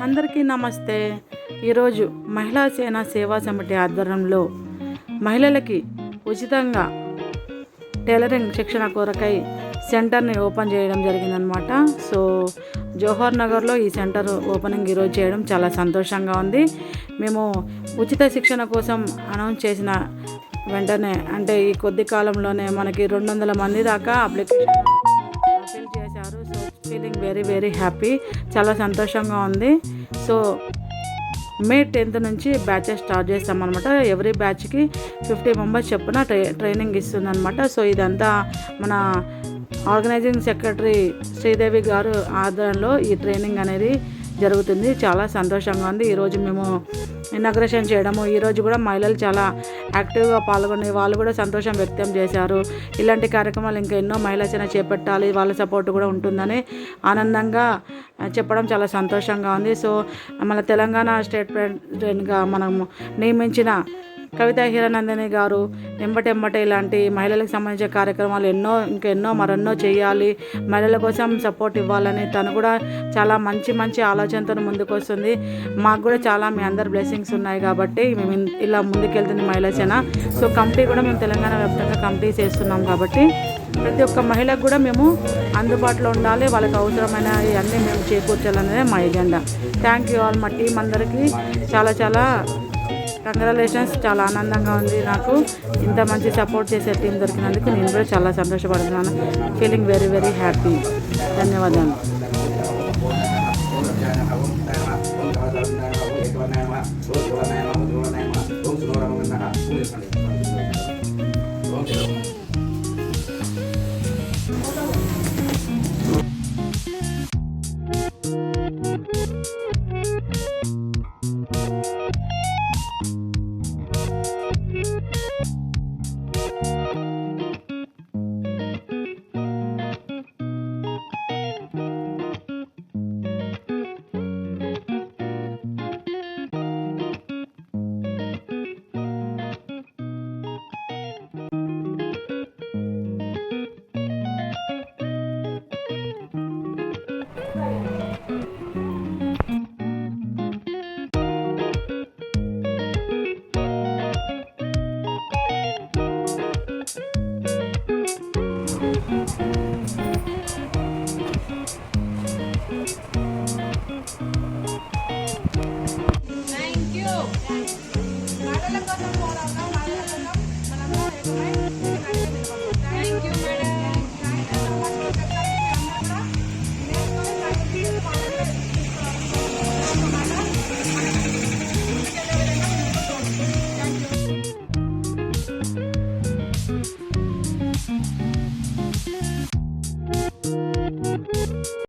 అందరికీ నమస్తే. ఈరోజు మహిళా సేన సేవా సమితి ఆధ్వర్యంలో మహిళలకి ఉచితంగా టైలరింగ్ శిక్షణ కొరకై సెంటర్ని ఓపెన్ చేయడం జరిగిందనమాట. సో జవహర్ నగర్లో ఈ సెంటర్ ఓపెనింగ్ ఈరోజు చేయడం చాలా సంతోషంగా ఉంది. మేము ఉచిత శిక్షణ కోసం అనౌన్స్ చేసిన వెంటనే అంటే ఈ కొద్ది కాలంలోనే మనకి 200 మంది దాకా అప్లికేషన్ ఫిల్ చేశారు. So feeling very very happy, చాలా సంతోషంగా ఉంది. సో మే 10th నుంచి బ్యాచెస్ స్టార్ట్ చేస్తామన్నమాట. ఎవ్రీ బ్యాచ్కి 50 మెంబర్స్ చొప్పున ట్రైనింగ్ ఇస్తుందన్నమాట. సో ఇదంతా మన ఆర్గనైజింగ్ సెక్రటరీ శ్రీదేవి గారు ఆధ్వర్యంలో ఈ ట్రైనింగ్ అనేది జరుగుతుంది. చాలా సంతోషంగా ఉంది. ఈరోజు మేము ఇనాగ్రేషన్ చేయడము, ఈరోజు కూడా మహిళలు చాలా యాక్టివ్గా పాల్గొని వాళ్ళు కూడా సంతోషం వ్యక్తం చేశారు. ఇలాంటి కార్యక్రమాలు ఇంకా ఎన్నో మహిళా సేన చేపట్టాలి, వాళ్ళ సపోర్ట్ కూడా ఉంటుందని ఆనందంగా చెప్పడం చాలా సంతోషంగా ఉంది. సో మన తెలంగాణ స్టేట్ ప్రెసిడెంట్గా మనము నియమించిన కవితా హీరానందిని గారు ఎంబటెంబటే ఇలాంటి మహిళలకు సంబంధించిన కార్యక్రమాలు ఇంకెన్నో మరెన్నో చేయాలి, మహిళల కోసం సపోర్ట్ ఇవ్వాలని తను కూడా చాలా మంచి మంచి ఆలోచనతో ముందుకు వస్తుంది. మాకు కూడా చాలా మీ అందరి బ్లెస్సింగ్స్ ఉన్నాయి కాబట్టి మేము ఇలా ముందుకెళ్తుంది మహిళా సేన. సో కమిటీ కూడా మేము తెలంగాణ వ్యాప్తంగా కమిటీ చేస్తున్నాం కాబట్టి ప్రతి ఒక్క మహిళకు కూడా మేము అందుబాటులో ఉండాలి, వాళ్ళకి అవసరమైన ఇవన్నీ మేము చేకూర్చాలనేదే మా ఎజెండా. Thank you all. మా టీం అందరికీ చాలా చాలా కంగ్రాచులేషన్స్. చాలా ఆనందంగా ఉంది నాకు ఇంత మంచి సపోర్ట్ చేసే టీం దొరికినందుకు. నేను కూడా చాలా సంతోషపడుతున్నాను. Feeling very very happy. ధన్యవాదాలు.